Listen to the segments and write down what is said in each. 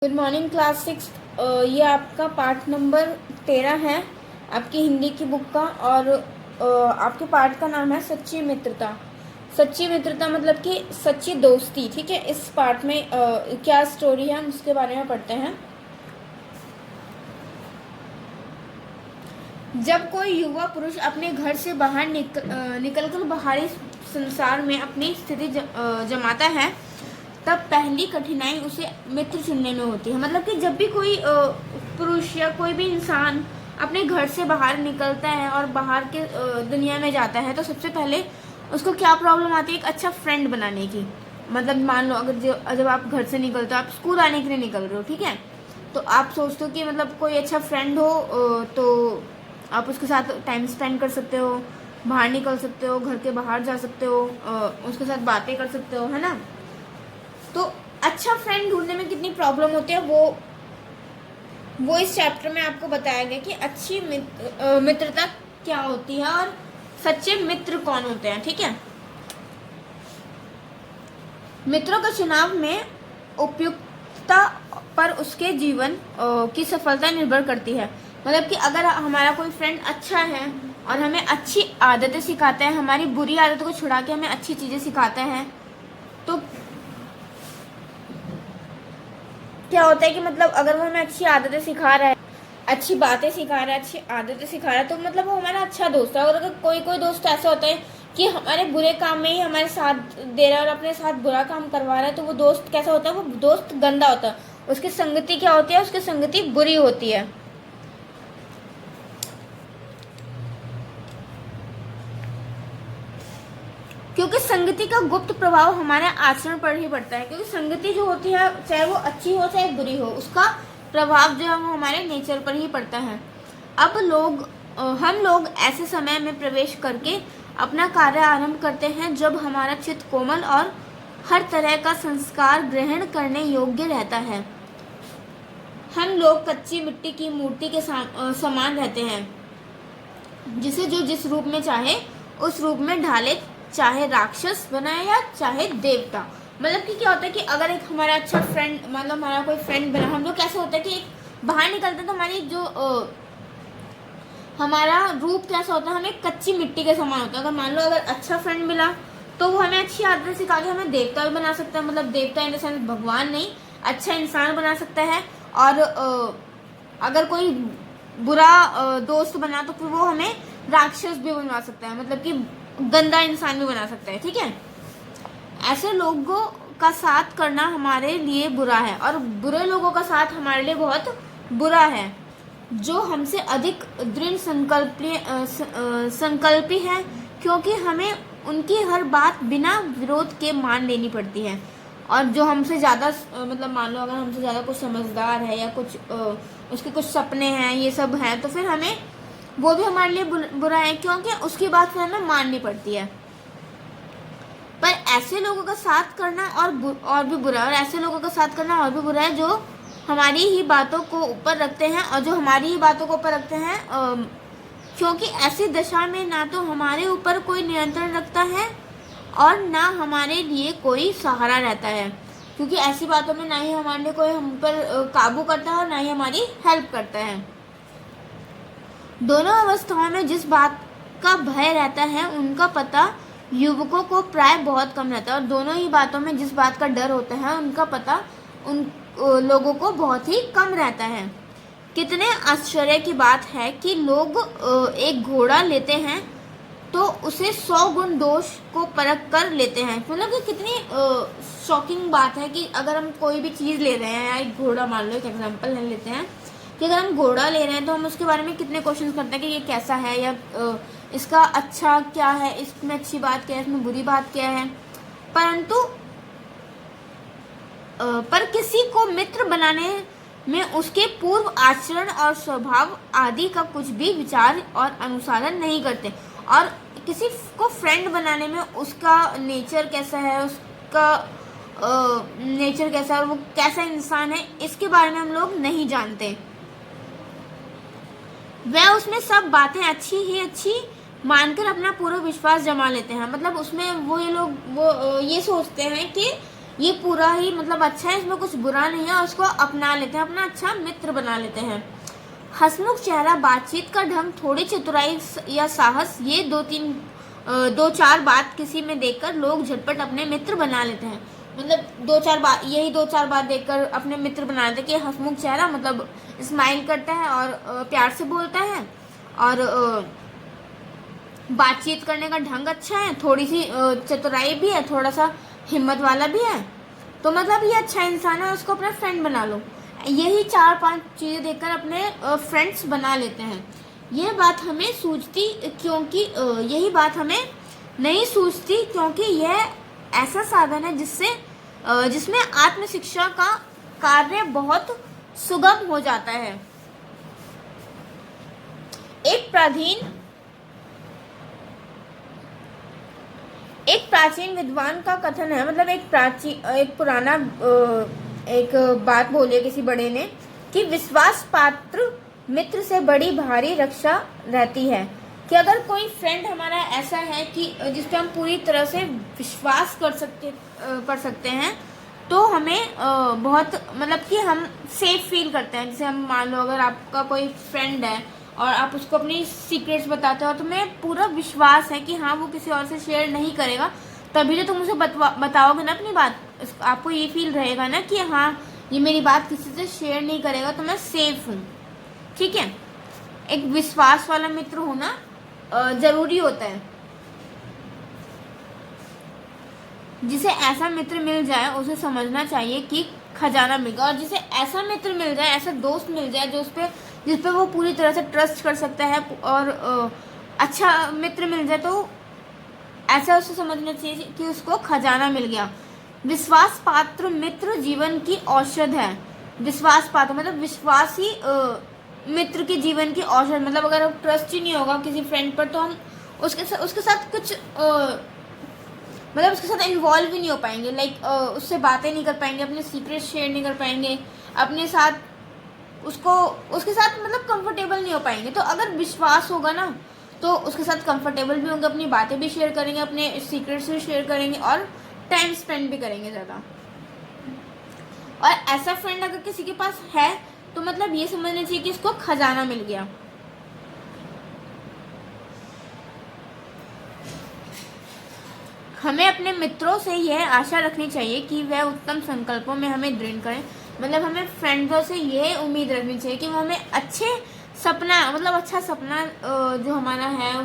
Good morning class 6। ये आपका part number 13 है आपकी हिंदी की बुक का। और आपके पार्ट का नाम है सच्ची मित्रता। सच्ची मित्रता मतलब कि सच्ची दोस्ती। ठीक है, इस पार्ट में क्या स्टोरी है हम उसके बारे में पढ़ते हैं। जब कोई युवा पुरुष अपने घर से बाहर निकलकर बाहरी संसार में अपनी स्थिति जमाता है, तब पहली कठिनाई उसे मित्र चुनने में होती है। मतलब कि जब भी कोई पुरुष या कोई भी इंसान अपने घर से बाहर निकलता है और बाहर के दुनिया में जाता है, तो सबसे पहले उसको क्या प्रॉब्लम आती है, एक अच्छा फ्रेंड बनाने की। मतलब मान लो अगर जब आप घर से निकलते हो, आप स्कूल आने के लिए निकल रहे हो, ठीक है, तो आप सोचते हो कि मतलब कोई अच्छा फ्रेंड हो तो आप उसके साथ टाइम स्पेंड कर सकते हो, बाहर निकल सकते हो, घर के बाहर जा सकते हो, उसके साथ बातें कर सकते हो, है ना। तो अच्छा फ्रेंड ढूंढने में कितनी प्रॉब्लम होती है वो इस चैप्टर में आपको बताया गया कि अच्छी मित्रता क्या होती है और सच्चे मित्र कौन होते हैं। ठीक है, मित्रों के चुनाव में उपयुक्तता पर उसके जीवन की सफलता निर्भर करती है। मतलब कि अगर हमारा कोई फ्रेंड अच्छा है और हमें अच्छी आदतें सिखाता है, हमारी बुरी आदतों को छुड़ा के हमें अच्छी चीज़ें सिखाता है, तो क्या होता है कि मतलब अगर वो हमें अच्छी आदतें सिखा रहा है, अच्छी बातें सिखा रहा है, अच्छी आदतें सिखा रहा है, तो मतलब वो हमारा अच्छा दोस्त है। और अगर कोई कोई दोस्त ऐसा होता है कि हमारे बुरे काम में ही हमारे साथ दे रहा है और अपने साथ बुरा काम करवा रहा है, तो वो दोस्त कैसा होता है, वो दोस्त गंदा होता है। उसकी संगति क्या होती है, उसकी संगति बुरी होती है। क्योंकि संगति का गुप्त प्रभाव हमारे आचरण पर ही पड़ता है। क्योंकि संगति जो होती है, चाहे वो अच्छी हो चाहे बुरी हो, उसका प्रभाव जो है वो हमारे नेचर पर ही पड़ता है। अब हम लोग ऐसे समय में प्रवेश करके अपना कार्य आरंभ करते हैं जब हमारा चित्त कोमल और हर तरह का संस्कार ग्रहण करने योग्य रहता है। हम लोग कच्ची मिट्टी की मूर्ति के समान रहते हैं, जिसे जो जिस रूप में चाहे उस रूप में ढाले, चाहे राक्षस बनाए या चाहे देवता। मतलब कि क्या होता है कि अगर एक हमारा अच्छा फ्रेंड, मतलब हमारा कोई फ्रेंड बना, हम लोग कैसे होता है कि एक बाहर निकलते हैं तो हमारी जो हमारा रूप कैसा होता है, हमें कच्ची मिट्टी के समान होता है। अगर मान लो अगर अच्छा फ्रेंड मिला तो वो हमें अच्छी आदतें सिखा के हमें देवता भी बना सकता है। मतलब देवता इन द सेंस भगवान नहीं, अच्छा इंसान बना सकता है। और अगर कोई बुरा दोस्त बना तो फिर वो हमें राक्षस भी बनवा सकता है, मतलब कि गंदा इंसान भी बना सकता है। ठीक है, ऐसे लोगों का साथ करना हमारे लिए बुरा है और बुरे लोगों का साथ हमारे लिए बहुत बुरा है। जो हमसे अधिक दृढ़ संकल्पी है, क्योंकि हमें उनकी हर बात बिना विरोध के मान लेनी पड़ती है। और जो हमसे ज़्यादा मतलब मान लो अगर हमसे ज़्यादा कुछ समझदार है या कुछ उसके कुछ सपने हैं, ये सब हैं, तो फिर हमें वो भी हमारे लिए बुरा है, क्योंकि उसकी बात फिर हमें माननी पड़ती है। पर ऐसे लोगों का साथ करना और भी बुरा है, और ऐसे लोगों का साथ करना और भी बुरा है जो हमारी ही बातों को ऊपर रखते हैं, और जो हमारी ही बातों को ऊपर रखते हैं, क्योंकि ऐसी दशा में ना तो हमारे ऊपर कोई नियंत्रण रखता है और ना हमारे लिए कोई सहारा रहता है। क्योंकि ऐसी बातों में ना ही हमारे लिए कोई हम पर काबू करता है और ना ही हमारी हेल्प करता है। दोनों अवस्थाओं में जिस बात का भय रहता है उनका पता युवकों को प्राय बहुत कम रहता है, और दोनों ही बातों में जिस बात का डर होता है उनका पता उन लोगों को बहुत ही कम रहता है। कितने आश्चर्य की बात है कि लोग एक घोड़ा लेते हैं तो उसे 100 गुण दोष को परख कर लेते हैं। मतलब कि कितनी शॉकिंग बात है कि अगर हम कोई भी चीज़ ले रहे हैं, या एक घोड़ा मान लो, एक एग्जांपल ले लेते हैं कि अगर हम घोड़ा ले रहे हैं तो हम उसके बारे में कितने क्वेश्चन करते हैं कि ये कैसा है, या इसका अच्छा क्या है, इसमें अच्छी बात क्या है, इसमें बुरी बात क्या है। परंतु पर किसी को मित्र बनाने में उसके पूर्व आचरण और स्वभाव आदि का कुछ भी विचार और अनुसरण नहीं करते। और किसी को फ्रेंड बनाने में उसका नेचर कैसा है, उसका नेचर कैसा है और वो कैसा इंसान है, इसके बारे में हम लोग नहीं जानते। वह उसमें सब बातें अच्छी ही अच्छी मानकर अपना पूरा विश्वास जमा लेते हैं। मतलब उसमें वो ये लोग ये सोचते हैं कि ये पूरा ही मतलब अच्छा है, इसमें कुछ बुरा नहीं है, और उसको अपना लेते हैं, अपना अच्छा मित्र बना लेते हैं। हंसमुख चेहरा, बातचीत का ढंग, थोड़ी चतुराई या साहस, ये दो चार बात किसी में देखकर लोग झटपट अपने मित्र बना लेते हैं। मतलब दो चार बात देखकर अपने मित्र बना लेते हैं कि हंसमुख चेहरा मतलब स्माइल करता है और प्यार से बोलता है, और बातचीत करने का ढंग अच्छा है, थोड़ी सी चतुराई भी है, थोड़ा सा हिम्मत वाला भी है, तो मतलब ये अच्छा इंसान है, उसको अपना फ्रेंड बना लो। यही 4-5 चीज़ें देखकर अपने फ्रेंड्स बना लेते हैं। यह बात हमें सूझती क्योंकि यही बात हमें नहीं सूझती क्योंकि यह ऐसा साधन है जिसमें आत्म शिक्षा का कार्य बहुत सुगम हो जाता है। एक प्राचीन विद्वान का कथन है, मतलब एक बात बोली है किसी बड़े ने कि विश्वास पात्र मित्र से बड़ी भारी रक्षा रहती है। कि अगर कोई फ्रेंड हमारा ऐसा है कि जिस पे हम पूरी तरह से विश्वास कर सकते हैं, तो हमें बहुत मतलब कि हम सेफ फील करते हैं। जैसे हम मान लो अगर आपका कोई फ्रेंड है और आप उसको अपनी सीक्रेट्स बताते हो, तो तुम्हें पूरा विश्वास है कि हाँ वो किसी और से शेयर नहीं करेगा, तभी तो तुम उसे बताओगे ना अपनी बात। आपको ये फील रहेगा ना कि हाँ ये मेरी बात किसी से शेयर नहीं करेगा, तो मैं सेफ हूँ। ठीक है, एक विश्वास वाला मित्र होना जरूरी होता है। जिसे ऐसा मित्र मिल जाए उसे समझना चाहिए कि खजाना मिलेगा, और जिसे ऐसा मित्र मिल जाए, ऐसा दोस्त मिल जाए जिस पे वो पूरी तरह से ट्रस्ट कर सकता है, और अच्छा मित्र मिल जाए, तो ऐसा उसे समझना चाहिए कि उसको खजाना मिल गया। विश्वास पात्र मित्र जीवन की औषध है। विश्वास पात्र मतलब विश्वासी मित्र के जीवन की औषध। मतलब अगर ट्रस्ट ही नहीं होगा किसी फ्रेंड पर, तो हम उसके साथ कुछ मतलब उसके साथ इन्वॉल्व ही नहीं हो पाएंगे। लाइक उससे बातें नहीं कर पाएंगे, अपने सीक्रेट शेयर नहीं कर पाएंगे, अपने साथ उसके साथ मतलब कंफर्टेबल नहीं हो पाएंगे। तो अगर विश्वास होगा ना, तो उसके साथ कंफर्टेबल भी होंगे, अपनी बातें भी शेयर करेंगे, अपने सीक्रेट्स भी शेयर करेंगे, और टाइम स्पेंड भी करेंगे ज़्यादा। और ऐसा फ्रेंड अगर किसी के पास है, तो मतलब ये समझना चाहिए कि इसको खजाना मिल गया। हमें अपने मित्रों से यह आशा रखनी चाहिए कि वह उत्तम संकल्पों में हमें दृढ़ करें। मतलब हमें फ्रेंड्सों से यह उम्मीद रखनी चाहिए कि वो हमें अच्छा सपना जो हमारा है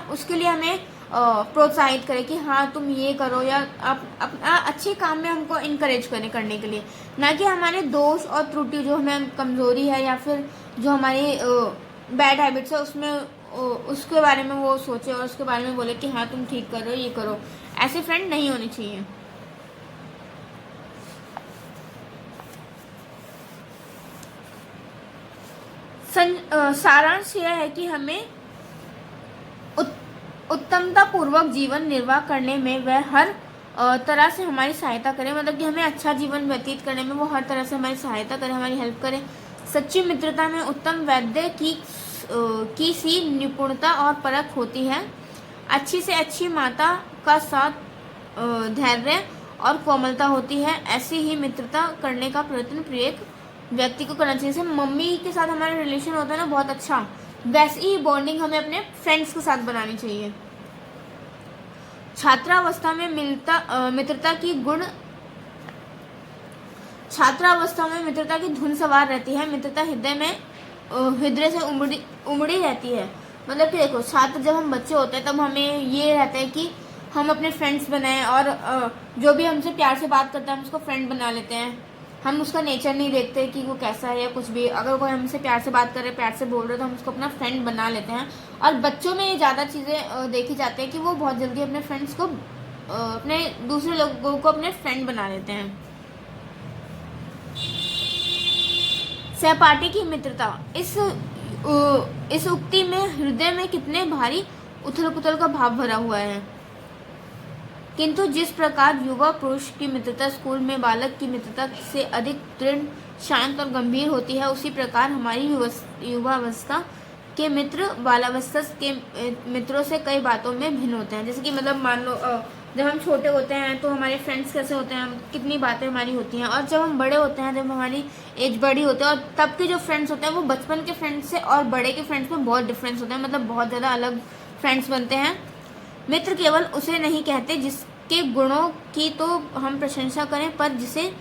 उसके लिए हमें प्रोत्साहित करें कि हाँ तुम ये करो, या आप अपना अच्छे काम में हमको इनकरेज करें करने के लिए, ना कि हमारे दोष और त्रुटि जो हमें कमज़ोरी है या फिर जो हमारी बैड हैबिट्स है उसके बारे में वो सोचे और उसके बारे में बोले कि हाँ तुम ठीक करो, ये करो। ऐसे फ्रेंड नहीं होने चाहिए। सारांश यह है कि हमें उत्तमता पूर्वक जीवन निर्वाह करने में वह हर तरह से हमारी सहायता करे। मतलब कि हमें अच्छा जीवन व्यतीत करने में वो हर तरह से हमारी सहायता करे, हमारी हेल्प करे। सच्ची मित्रता में उत्तम वैद्य की सी निपुणता और परख होती है। अच्छी से अच्छी माता का साथ धैर्य और कोमलता होती है। ऐसी ही मित्रता करने का प्रयत्न प्रत्येक व्यक्ति को करना चाहिए। जैसे मम्मी के साथ हमारा रिलेशन होता है ना बहुत अच्छा, वैसी ही बॉन्डिंग हमें अपने फ्रेंड्स के साथ बनानी चाहिए। छात्रावस्था में मित्रता की धुन सवार रहती है। मित्रता हृदय से उमड़ी रहती है। मतलब कि देखो, छात्र जब हम बच्चे होते हैं तब हमें ये रहता है कि हम अपने फ्रेंड्स बनाएं, और जो भी हमसे प्यार से बात करता है हम उसको फ्रेंड बना लेते हैं। हम उसका नेचर नहीं देखते कि वो कैसा है या कुछ भी। अगर कोई हमसे प्यार से बात कर रहे, प्यार से बोल रहे, तो हम उसको अपना फ्रेंड बना लेते हैं। और बच्चों में ये ज़्यादा चीज़ें देखी जाती है कि वो बहुत जल्दी अपने फ्रेंड्स को अपने दूसरे लोगों को अपने फ्रेंड बना लेते हैं। सहपाठी की मित्रता, इस उक्ति में हृदय में कितने भारी उथल पुथल का भाव भरा हुआ है। किंतु जिस प्रकार युवा पुरुष की मित्रता स्कूल में बालक की मित्रता से अधिक दृढ़, शांत और गंभीर होती है, उसी प्रकार हमारी युवावस्था के मित्र बालावस्था के मित्रों से कई बातों में भिन्न होते हैं। जैसे कि मतलब मान लो जब हम छोटे होते हैं तो हमारे फ्रेंड्स कैसे होते हैं, कितनी बातें हमारी होती हैं, और जब हम बड़े होते हैं, जब हमारी एज बड़ी होती है, और तब के जो फ्रेंड्स होते हैं वो बचपन के फ्रेंड्स से और बड़े के फ्रेंड्स में बहुत डिफरेंस होता है, मतलब बहुत ज़्यादा अलग फ्रेंड्स बनते हैं। मित्र केवल उसे नहीं कहते जिसके गुणों की तो हम प्रशंसा करें, पर जिससे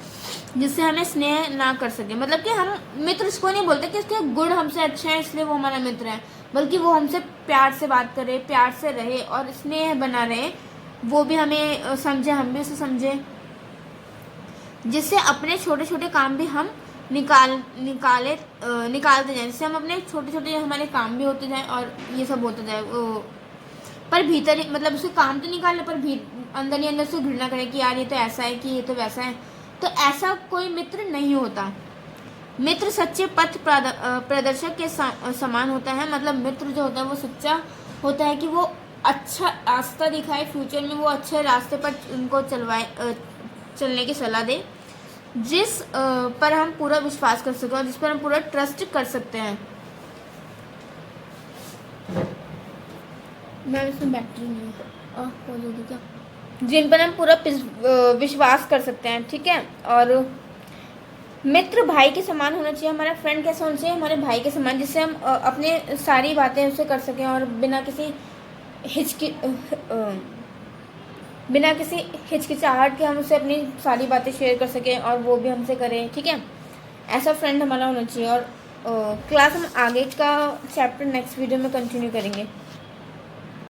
हमें स्नेह ना कर सके। मतलब कि हम मित्र इसको नहीं बोलते कि इसके गुण हमसे अच्छे हैं इसलिए वो हमारा मित्र है, बल्कि वो हमसे प्यार से बात करे, प्यार से रहे और स्नेह बना रहे, वो भी हमें समझे, हम भी उसे समझे, जिससे अपने छोटे छोटे काम भी हम निकालते जाएं, जिससे हम अपने छोटे छोटे हमारे काम भी होते जाएं और ये सब होता जाए। पर भीतर ही, मतलब उसके काम तो निकाले, पर अंदर ही अंदर से घृणा करें कि यार ये तो ऐसा है, कि ये तो वैसा है, तो ऐसा कोई मित्र नहीं होता। मित्र सच्चे पथ प्रदर्शक के समान होता है। मतलब मित्र जो होता है वो सच्चा होता है कि वो अच्छा रास्ता दिखाए, फ्यूचर में वो अच्छे रास्ते पर उनको चलने की सलाह दे, जिस पर हम पूरा विश्वास कर सकें और जिस पर हम पूरा ट्रस्ट कर सकते हैं। मैं इसमें बैटरी नहीं है, क्या, जिन पर हम पूरा विश्वास कर सकते हैं, ठीक है। और मित्र भाई के समान होना चाहिए। हमारा फ्रेंड कैसा होना चाहिए, हमारे भाई के समान, जिससे हम अपने सारी बातें उससे कर सकें और बिना किसी हिचकिचाहट के हम उससे अपनी सारी बातें शेयर कर सकें और वो भी हमसे करे, ठीक है। ऐसा फ्रेंड हमारा होना चाहिए। और क्लास हम आगे का चैप्टर नेक्स्ट वीडियो में कंटिन्यू करेंगे।